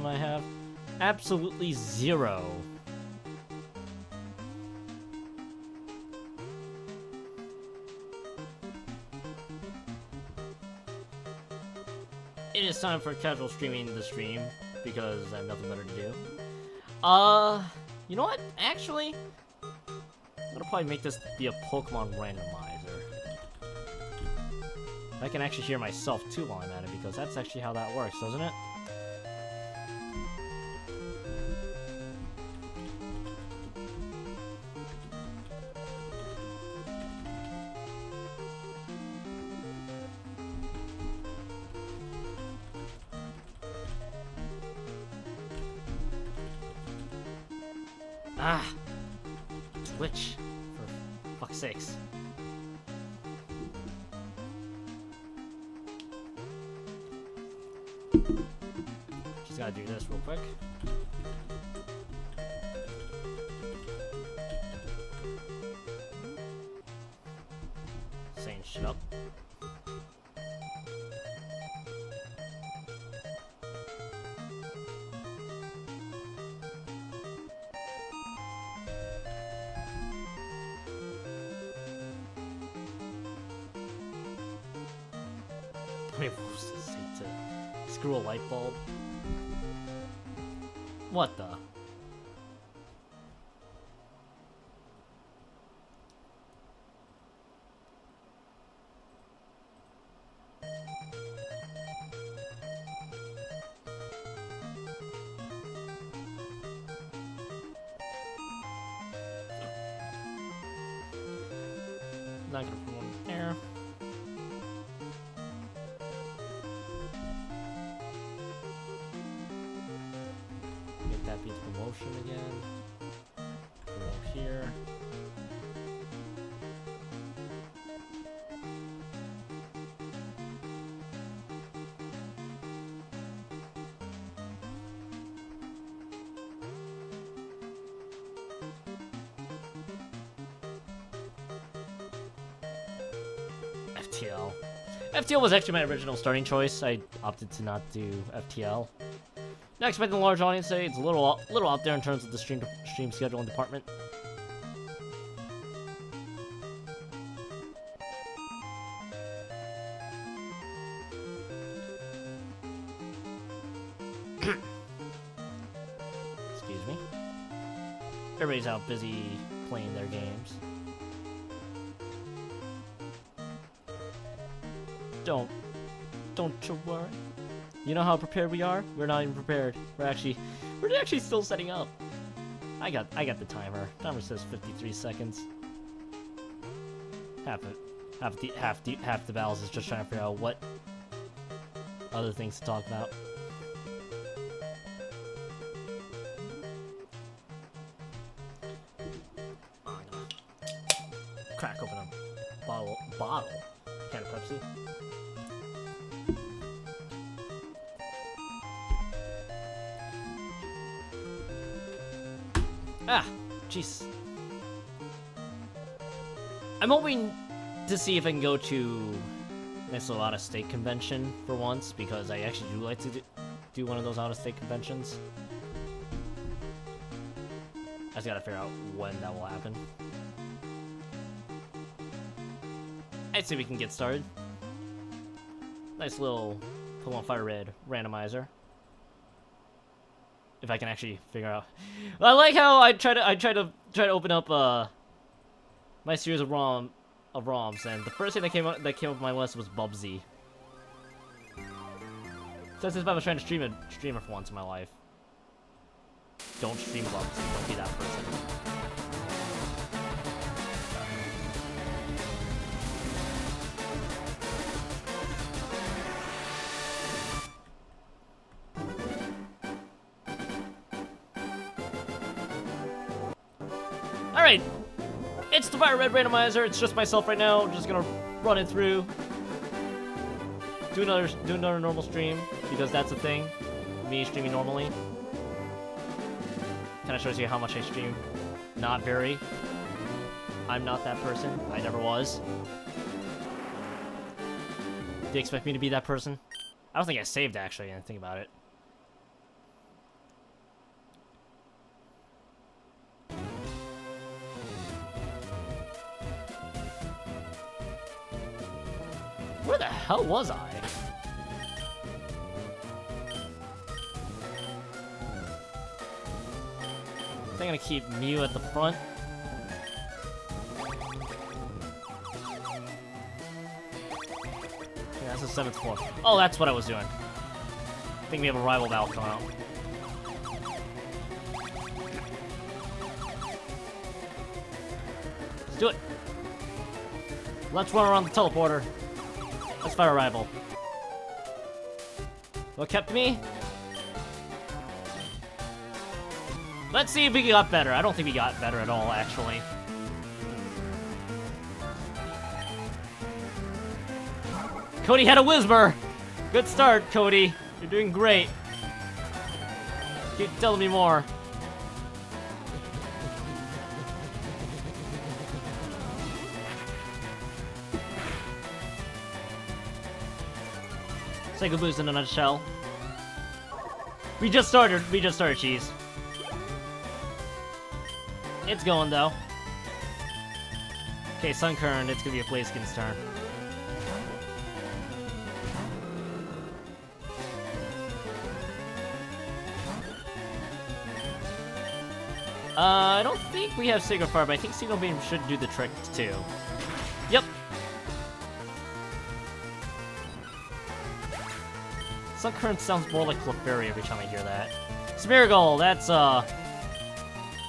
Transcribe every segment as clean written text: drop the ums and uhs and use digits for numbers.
I have? Absolutely zero. It is time for casual streaming the stream, because I have nothing better to do. You know what? Actually, I'm gonna probably make this be a Pokemon randomizer. I can actually hear myself too while I'm at it, because that's actually how that works, doesn't it? Ah! Twitch, for fuck's sakes. Just gotta do this real quick. Saying shit up. I mean, what was this? To screw a light bulb? What the? Not gonna put one there. Make that be the promotion again. Promote here. FTL. FTL was actually my original starting choice. I opted to not do FTL. Not expecting a large audience today. It's a little out there in terms of the stream scheduling department. Excuse me. Everybody's out busy playing their games. Don't you worry. You know how prepared we are? We're not even prepared. We're actually still setting up. I got the timer. Timer says 53 seconds. Half the battles is just trying to figure out what other things to talk about. I'm gonna crack open a bottle. Can of Pepsi. Ah, jeez. I'm hoping to see if I can go to this out-of-state convention for once, because I actually do like to do one of those out-of-state conventions. I just gotta figure out when that will happen. I'd say we can get started. Nice little Pokemon FireRed Randomizer. If I can actually figure out. I like how I try to open up my series of ROMs, and the first thing that came up on my list was Bubsy. So since I was trying to stream a streamer for once in my life. Don't stream Bubsy. Don't be that person. Alright, it's the FireRed Randomizer. It's just myself right now. I'm just gonna run it through. Do another normal stream, because that's a thing. Me streaming normally. Kinda shows you how much I stream. Not very. I'm not that person. I never was. Do you expect me to be that person? I don't think I saved, actually, I didn't think about it. Where the hell was I? I'm gonna keep Mew at the front. Yeah, that's the 7th floor. Oh, that's what I was doing. I think we have a rival battle coming out. Let's do it. Let's run around the teleporter. Let's fight a rival. What kept me? Let's see if we got better. I don't think we got better at all, actually. Cody had a Whisper! Good start, Cody. You're doing great. Keep telling me more. Psycho Boost in a nutshell. We just started, Cheese. It's going, though. Okay, Sunkern, it's gonna be a Blaziken's turn. I don't think we have Sacred Fire, but I think Signal Beam should do the trick, too. Yep. Sunkern sounds more like Clefairy every time I hear that. Smeargle, that's,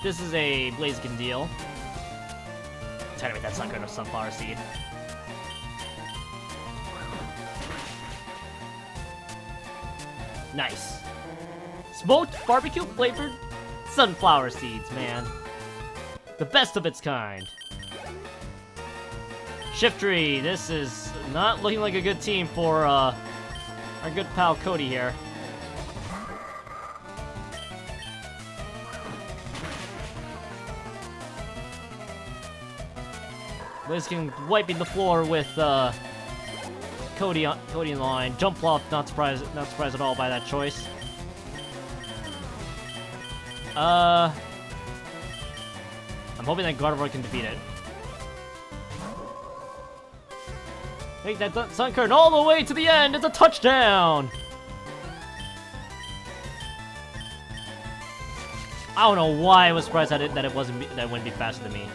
this is a Blaziken deal. Try to make that Sunkern a Sunflower Seed. Nice. Smoked barbecue flavored sunflower seeds, man. The best of its kind. Shiftry, this is not looking like a good team for, our good pal Cody here. Blaziken wiping the floor with Cody in line. Jump Bluff, not surprised at all by that choice. I'm hoping that Gardevoir can defeat it. Take that Sunkern all the way to the end. It's a touchdown. I don't know why I was surprised that it wouldn't be faster than me.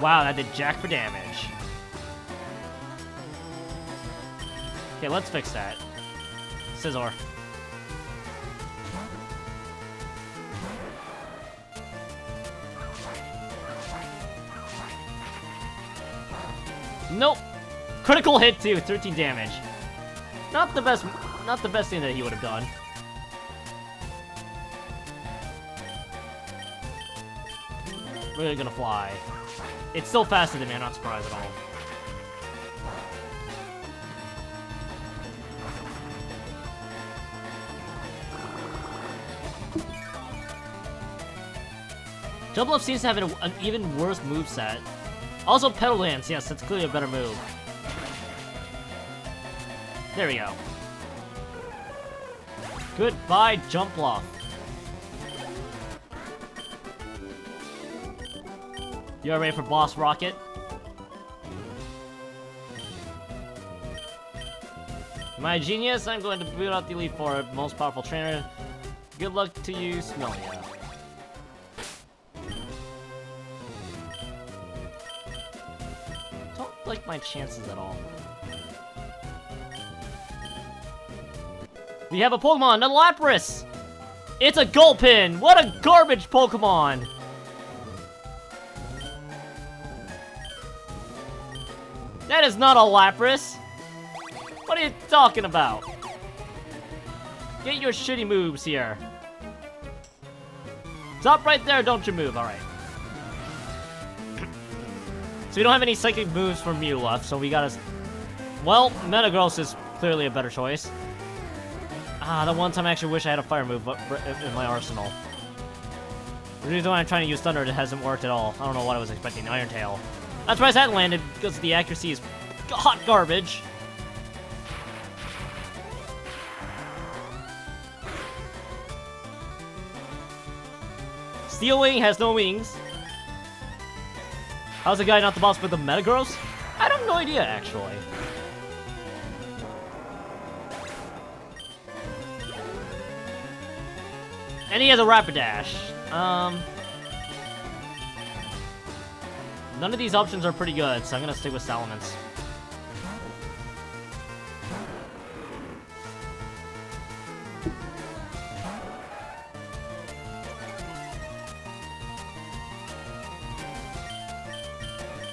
Wow, that did jack for damage. Okay, let's fix that. Scizor. Nope. Critical hit too, 13 damage. Not the best thing that he would have done. Really gonna fly. It's still faster than me, I'm not surprised at all. Jump Bluff seems to have an even worse moveset. Also, Petal Dance, yes, that's clearly a better move. There we go. Goodbye, Jump Bluff. You all ready for Boss Rocket? Am I a genius? I'm going to boot out the Elite Four, most powerful trainer. Good luck to you, Smellia. Don't like my chances at all. We have a Pokemon, a Lapras! It's a Gulpin! What a garbage Pokemon! That is not a Lapras! What are you talking about? Get your shitty moves here. Stop right there, don't you move, alright. So we don't have any psychic moves for Mew left, so we gotta... Well, Metagross is clearly a better choice. Ah, the one time I actually wish I had a fire move in my arsenal. The reason why I'm trying to use Thunder, it hasn't worked at all. I don't know what I was expecting. Iron Tail. I'm surprised that landed, because the accuracy is hot garbage. Steel Wing has no wings. How's the guy not the boss with the Metagross? I have no idea, actually. And he has a Rapidash. None of these options are pretty good, so I'm gonna stick with Salamence.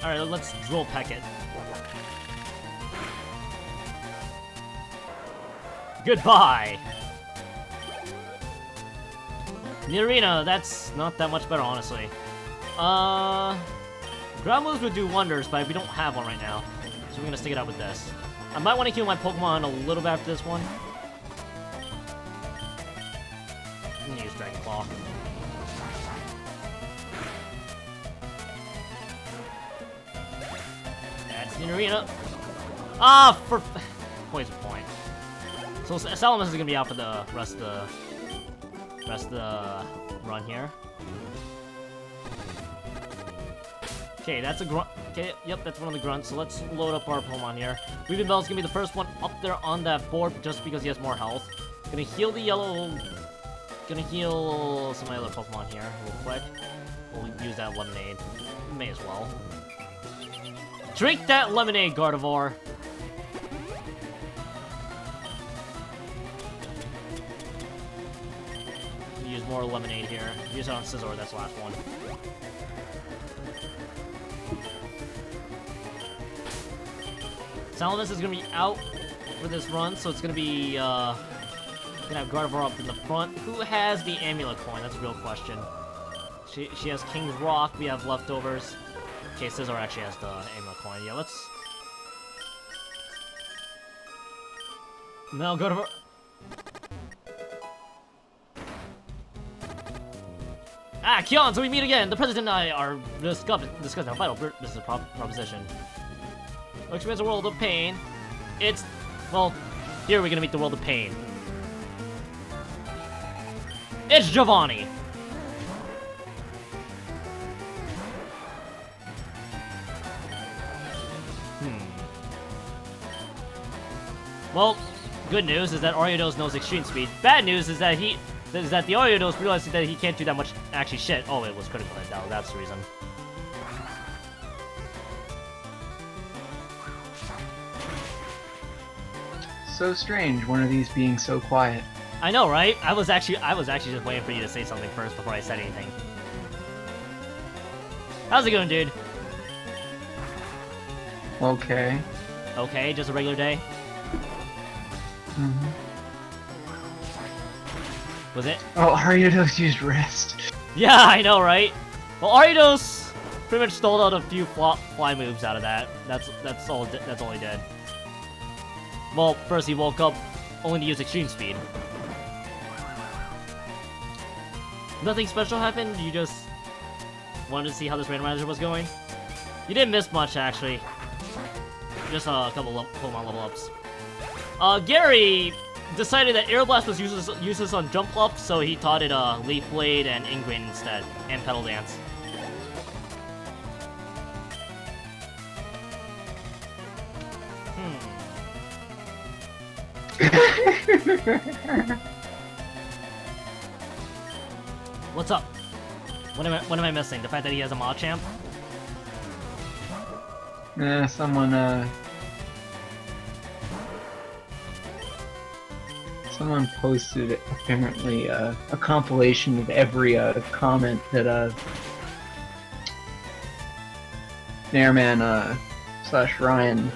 Alright, let's Drill Peck it. Goodbye! Nidorina, that's not that much better, honestly. Ground moves would do wonders, but we don't have one right now. So we're gonna stick it out with this. I might want to heal my Pokemon a little bit after this one. I'm gonna use Dragon Claw. That's Nidorina. Ah, for poison point. So Salamence is gonna be out for the rest of the run here. Okay, that's a grunt. Okay, yep, that's one of the grunts. So let's load up our Pokemon here. Weeping Bell's gonna be the first one up there on that board just because he has more health. Gonna heal the yellow. Gonna heal some of my other Pokemon here real quick. We'll use that lemonade. May as well. Drink that lemonade, Gardevoir. Use more lemonade here. Use it on Scizor, that's the last one. Salamence is gonna be out for this run, so it's gonna be gonna have Gardevoir up in the front. Who has the Amulet Coin? That's a real question. She has King's Rock. We have leftovers. Okay, Scizor actually has the Amulet Coin. Yeah, let's. No, Gardevoir. Ah, Kion, so we meet again. The President and I are discussing a vital business proposition. Which means a world of pain. It's, well, here we're gonna meet the world of pain. It's Giovanni. Well, good news is that Ariados knows Extreme Speed. Bad news is that the Ariados realized that he can't do that much actually shit. Oh, it was critical hit. That's the reason. So strange, one of these being so quiet. I know, right? I was actually just waiting for you to say something first before I said anything. How's it going, dude? Okay. Okay, just a regular day? Mm-hmm. Was it? Oh, Ariados used Rest. Yeah, I know, right? Well, Ariados pretty much stole out a few fly moves out of that. That's all he did. Well, first he woke up only to use Extreme Speed. Nothing special happened? You just wanted to see how this randomizer was going? You didn't miss much, actually. Just a couple Pokemon level ups. Gary decided that Air Blast was useless on Jump Up, so he taught it Leaf Blade and Ingrain instead, and Petal Dance. What's up? What am I missing? The fact that he has a Machamp? Someone posted apparently a compilation of every comment that Nairman / Ryan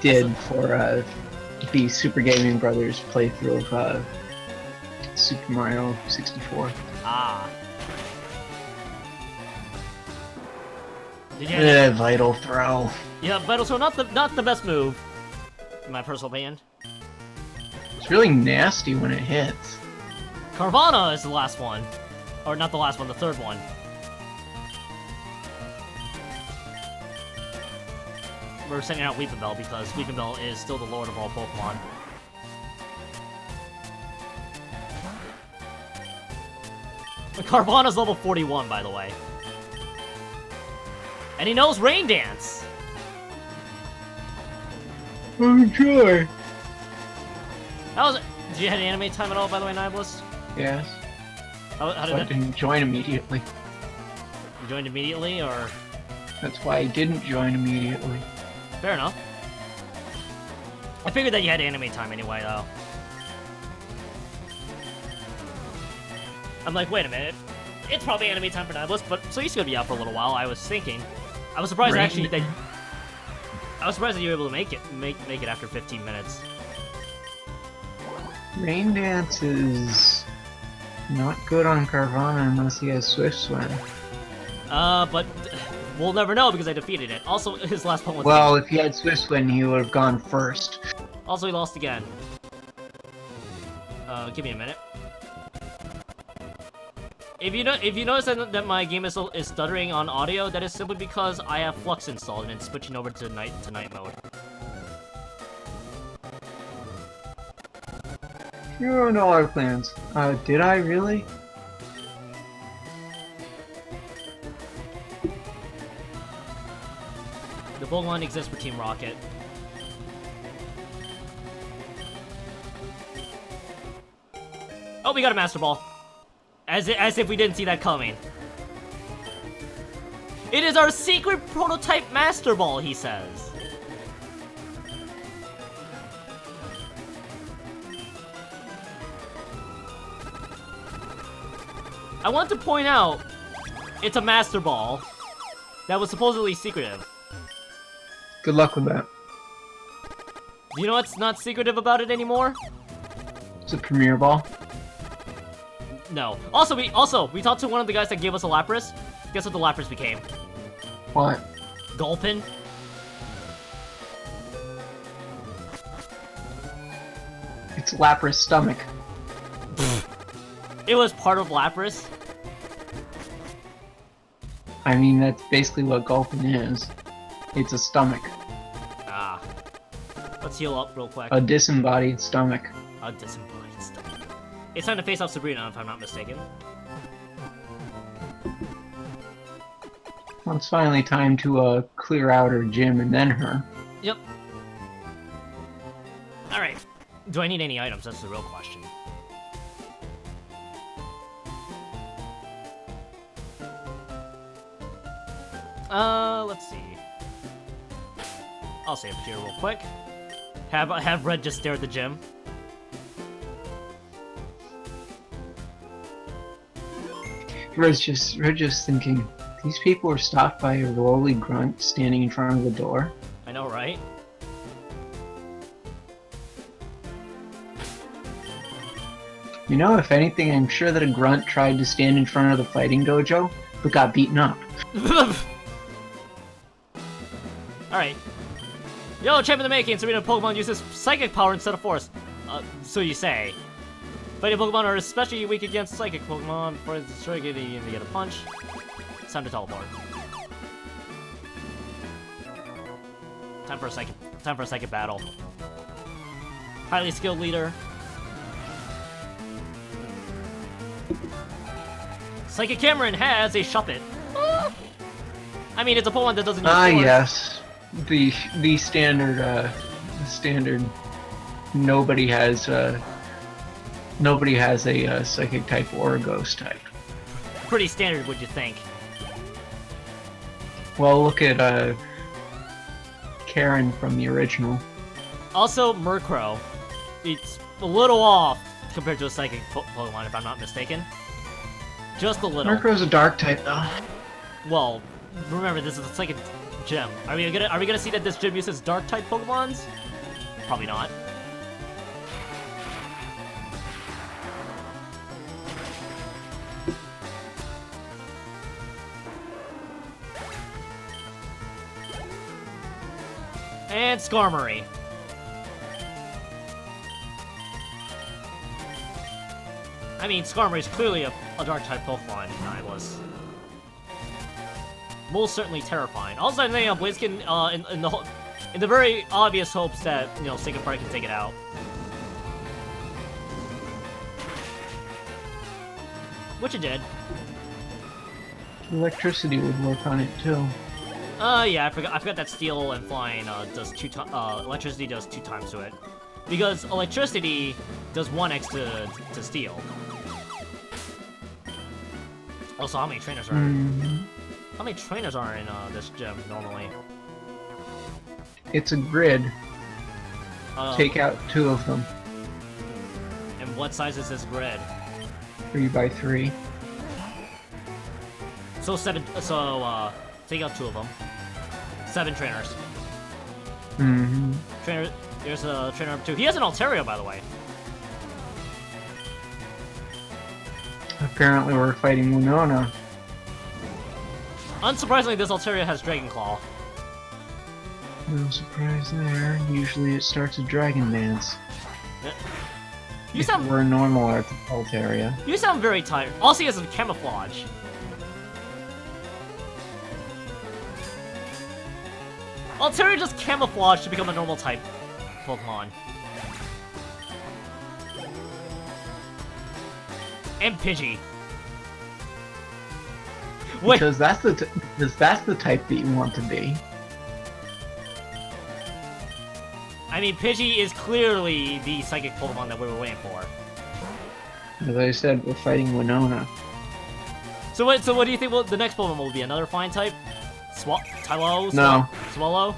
did for the Super Gaming Brothers playthrough of Super Mario 64. Ah. Did you have Vital Throw. Yeah, Vital Throw, not the best move, in my personal opinion. It's really nasty when it hits. Carvana is the last one. Or not the last one, the third one. We're sending out Weeping Bell because Weeping Bell is still the lord of all Pokemon. Carvana's level 41, by the way. And he knows Rain Dance! Oh, joy. That was... Did you have an anime time at all, by the way, Nibelus? Yes. How So did I that... didn't join immediately. You joined immediately, or... That's why I didn't join immediately. Fair enough. I figured that you had anime time anyway, though. I'm like, wait a minute. It's probably anime time for Nibelus, but so he's gonna be out for a little while. I was thinking. I was surprised actually that... I was surprised that you were able to make it after 15 minutes. Rain Dance is not good on Carvana unless he has Swift Swim. But we'll never know because I defeated it. Also, his last one was... Well, if he had Swift Swim, he would have gone first. Also, he lost again. Give me a minute. If you notice that my game is stuttering on audio, that is simply because I have Flux installed and it's switching over to night mode. You ruined all our plans. Did I really? The Pokemon exists for Team Rocket. Oh, we got a Master Ball. As if we didn't see that coming. It is our secret prototype Master Ball, he says. I want to point out, it's a Master Ball that was supposedly secretive. Good luck with that. Do you know what's not secretive about it anymore? It's a Premier Ball. No. Also, we talked to one of the guys that gave us a Lapras. Guess what the Lapras became? What? Gulpin. It's Lapras' stomach. It was part of Lapras. I mean, that's basically what Gulpin is. It's a stomach. Ah. Let's heal up real quick. A disembodied stomach. A disembodied stomach. It's time to face off Sabrina, if I'm not mistaken. Well, it's finally time to clear out her gym and then her. Yep. Alright. Do I need any items? That's the real question. Let's see. I'll save it here real quick. Have Red just stare at the gym. Red's just thinking, these people are stopped by a lowly grunt standing in front of the door. I know, right? You know, if anything, I'm sure that a grunt tried to stand in front of the fighting dojo, but got beaten up. Alright. Yo, champ in the making, Sabrina Pokemon uses Psychic Power instead of Force. So you say. Fighting Pokemon are especially weak against Psychic Pokemon. Before they destroy, they get a punch. It's time to teleport. Time for a second battle. Highly skilled leader. Psychic Cameron has a Shuppet. I mean, it's a Pokemon that doesn't use Force. Yes. The standard standard nobody has a psychic type or a ghost type. Pretty standard, would you think? Well, look at Karen from the original. Also, Murkrow. It's a little off compared to a psychic Pokemon, if I'm not mistaken. Just a little. Murkrow's a dark type, though. Well, remember this is a psychic gym. Are we gonna see that this gym uses dark type Pokemons? Probably not. And Skarmory. I mean, Skarmory is clearly a dark type Pokemon, Nihilus. Most certainly terrifying. Also, I'm thinking of Blaziken in the very obvious hopes that, you know, Sacred Fire can take it out. Which it did. Electricity would work on it too. Yeah, I forgot that steel and flying does electricity does 2 times to it. Because electricity does 1x to steel. Also, how many trainers are how many trainers are in this gym normally? It's a grid. Take out 2 of them. And what size is this grid? 3 by 3. So take out 2 of them. 7 trainers. Here's a trainer number 2. He has an Altaria, by the way. Apparently we're fighting Winona. Unsurprisingly, this Altaria has Dragon Claw. No surprise there. Usually it starts a dragon dance. We're a normal Altaria. You sound very tired. Also, he has some camouflage. Altaria just camouflaged to become a normal type Pokemon. And Pidgey. Wait. Because that's the type that you want to be. I mean, Pidgey is clearly the psychic Pokemon that we were waiting for. As I said, we're fighting Winona. So what do you think the next Pokemon will be? Another flying type? Tylo? No. Swallow?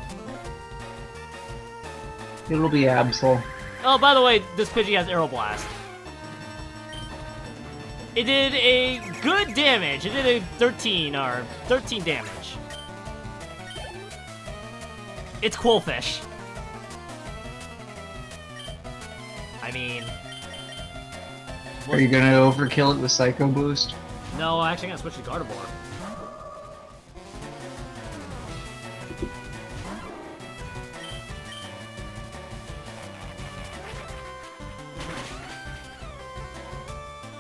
It'll be Absol. Oh, by the way, this Pidgey has Aeroblast. It did a good damage. It did a 13 damage. It's Quillfish. I mean... Are you gonna overkill it with Psycho Boost? No, I'm actually gonna switch to Gardevoir.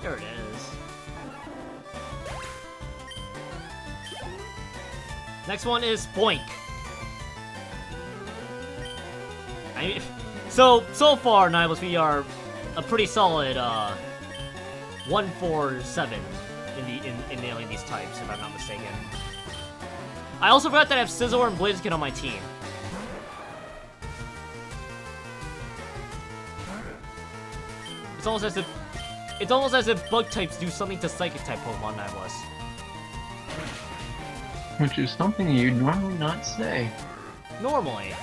There it is. Next one is Boink. So far, Nibbles, we are a pretty solid 1-4-7 in nailing these types, if I'm not mistaken. I also forgot that I have Scizor and Blaziken on my team. It's almost as if bug types do something to psychic type Pokemon, Nibbles. Which is something you'd normally not say. Normally.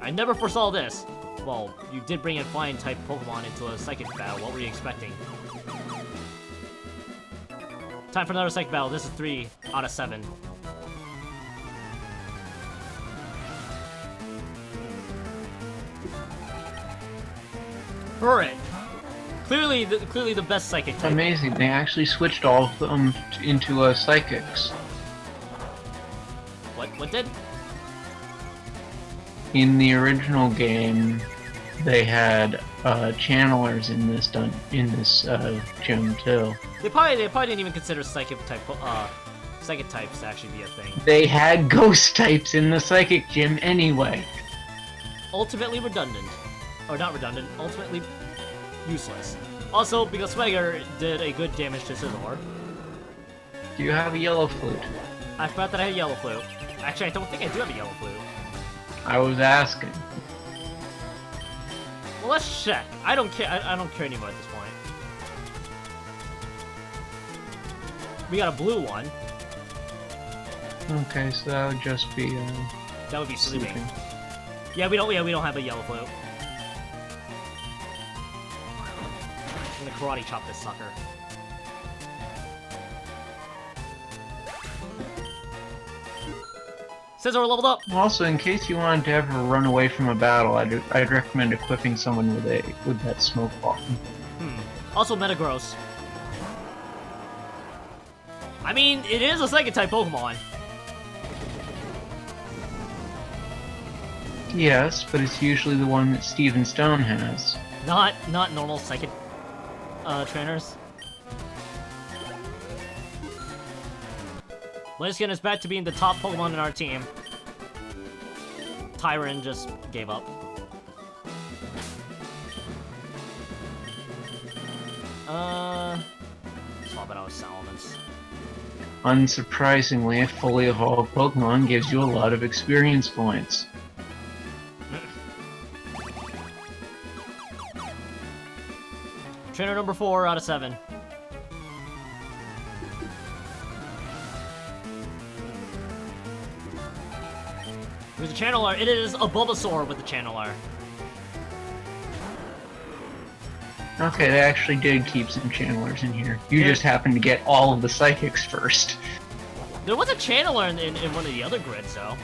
I never foresaw this. Well, you did bring in flying type Pokemon into a psychic battle. What were you expecting? Time for another psychic battle. This is 3 out of 7. Burret. Clearly the best psychic type. Amazing. They actually switched all of them into psychics. What did? In the original game, they had channelers in this gym too. They probably didn't even consider psychic types to actually be a thing. They had ghost types in the psychic gym anyway. Ultimately redundant. Or not redundant, ultimately useless. Also, because Swagger did a good damage to Scizor. Do you have a yellow flute? I forgot that I had a yellow flute. Actually, I don't think I do have a yellow flute. I was asking. Well, let's check. I don't care. I don't care anymore at this point. We got a blue one. Okay, so that would just be that would be sleeping. Yeah, we don't have a yellow flute. I'm gonna karate chop this sucker. Scizor leveled up. Also, in case you wanted to ever run away from a battle, I'd recommend equipping someone with that smoke bomb. Also, Metagross. I mean, it is a Psychic type Pokemon. Yes, but it's usually the one that Steven Stone has. Not normal Psychic trainers. Blaziken is back to being the top Pokemon in our team. Tyron just gave up. Swap it out with Salamence. Unsurprisingly, a fully evolved Pokemon gives you a lot of experience points. Trainer number 4 out of 7. Who's the Channeler? It is a Bulbasaur with the Channeler. Okay, they actually did keep some channelers in here. You just happened to get all of the psychics first. There was a Channeler in one of the other grids, though.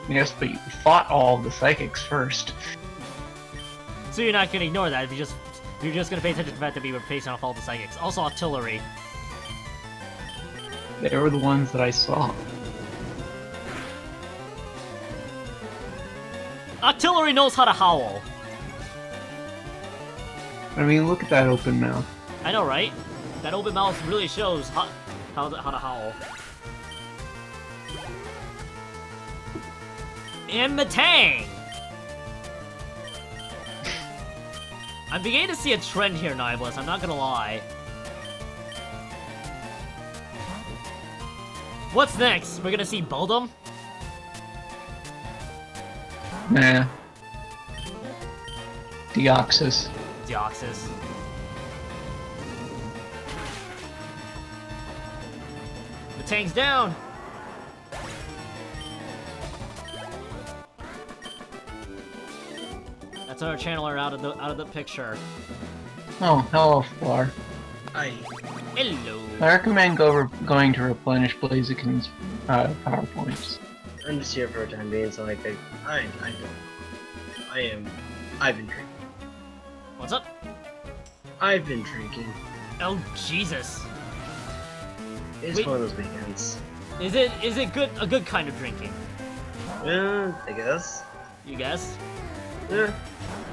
Yes, but you fought all of the psychics first. So you're not gonna ignore that if you're just gonna pay attention to the fact that we were facing off all the psychics. Also artillery. They were the ones that I saw. Artillery knows how to howl. I mean, look at that open mouth. I know, right? That open mouth really shows how to howl. And Matang! I'm beginning to see a trend here, Niblis, I'm not gonna lie. What's next? We're gonna see Beldum? Nah. Deoxys. Deoxys. Matang's down! That's our channeler out of the picture. Oh, hello, Flar. Hi. Hello. I recommend going to replenish Blaziken's power points. I'm just here for a time being, so like, I've been drinking. What's up? I've been drinking. Oh Jesus! It's Wait. one of those weekends. Is it a good kind of drinking? I guess. You guess? Yeah.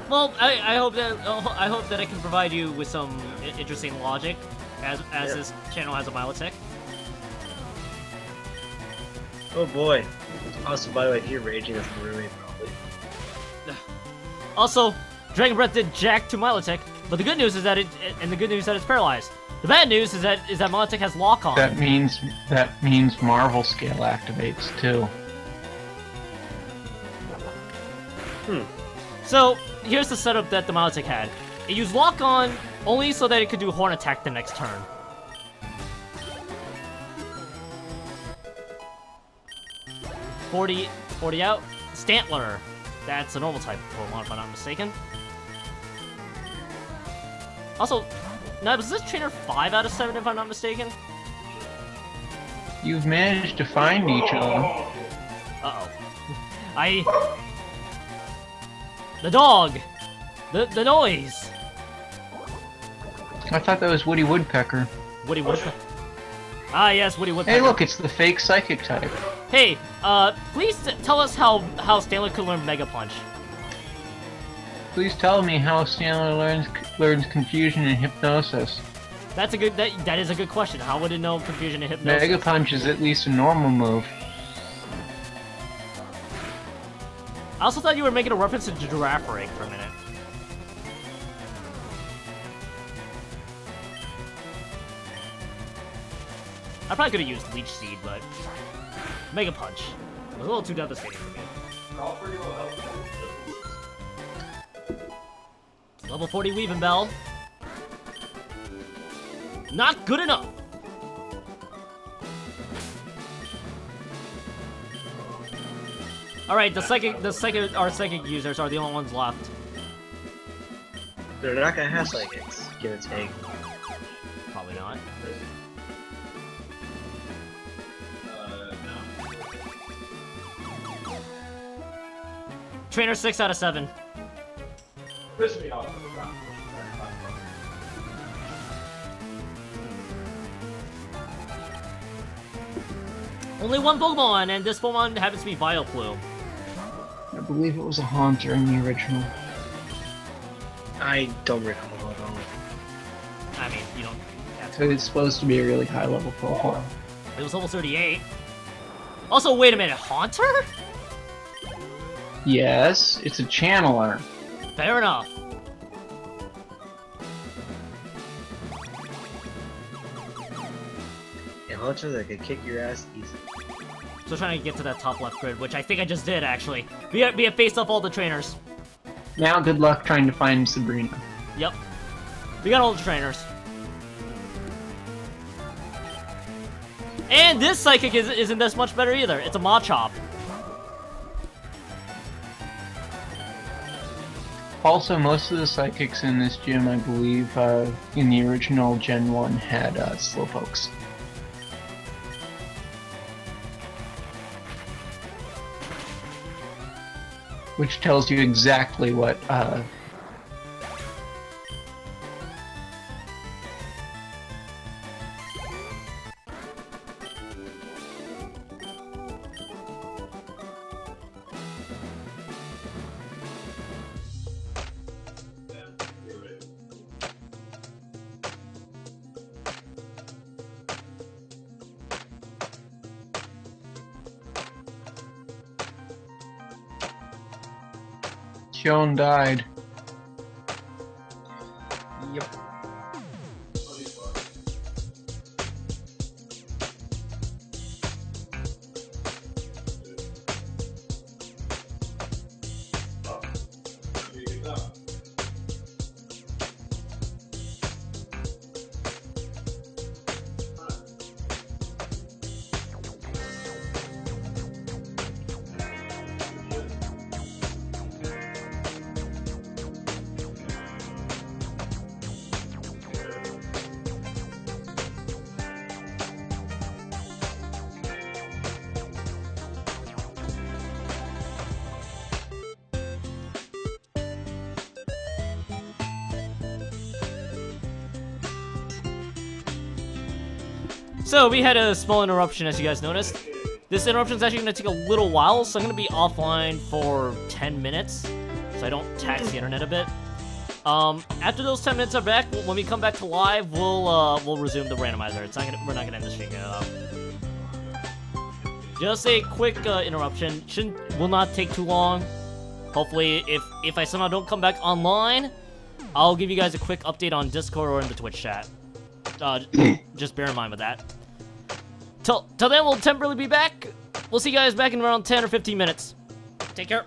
Well, I hope that I can provide you with some interesting logic, as this channel has a Milotic. Oh boy. Also, by the way, if you're raging, that's really probably. Also, Dragon Breath did jack to Milotic, but the good news is that it's paralyzed. The bad news is that Milotic has lock on. That means Marvel Scale activates too. So, here's the setup that the Milotic had. It used Lock On only so that it could do Horn Attack the next turn. $40 out. Stantler. That's a normal type Pokemon, if I'm not mistaken. Also, now, was this trainer 5 out of 7, if I'm not mistaken? You've managed to find each of them. Uh-oh. The dog! The noise! I thought that was Woody Woodpecker. Woody Woodpecker. Ah, yes, Woody Woodpecker. Hey, look, it's the fake psychic type. Hey, please tell us how Stanley could learn Mega Punch. Please tell me how Stanley learns confusion and hypnosis. That's a good. That is a good question. How would it know confusion and hypnosis? Mega Punch is at least a normal move. I also thought you were making a reference to Giraffe Rig for a minute. I probably could have used Leech Seed, but Mega Punch was a little too devastating for me. Level 40 Weaving Bell. Not good enough. All right, our psychic users are the only ones left. They're not gonna have psychics. Give it a take. Probably not. Trainer 6 out of 7. Only one Pokemon, and this Pokemon happens to be Vileplume. I believe it was a Haunter in the original. I don't recall at all. I mean, you don't have to. So it's supposed to be a really high level Pokemon. It was level 38. Also, wait a minute, Haunter? Yes, it's a channeler. Fair enough. a hunter that could kick your ass easy. So trying to get to that top left grid, which I think I just did, actually. We have faced off all the trainers. Now, good luck trying to find Sabrina. Yep. We got all the trainers. And this Psychic isn't this much better either. It's a Machop. Also, most of the Psychics in this gym, I believe, in the original Gen 1 had Slowpokes. Which tells you exactly what Sean died. Yep. So we had a small interruption, as you guys noticed. This interruption is actually going to take a little while, so I'm going to be offline for 10 minutes, so I don't tax the internet a bit. After those 10 minutes are back, when we come back to live, we'll resume the randomizer. We're not gonna end the stream yet. Just a quick interruption. Will not take too long. Hopefully, if I somehow don't come back online, I'll give you guys a quick update on Discord or in the Twitch chat. Just bear in mind with that. Till then, we'll temporarily be back. We'll see you guys back in around 10 or 15 minutes. Take care.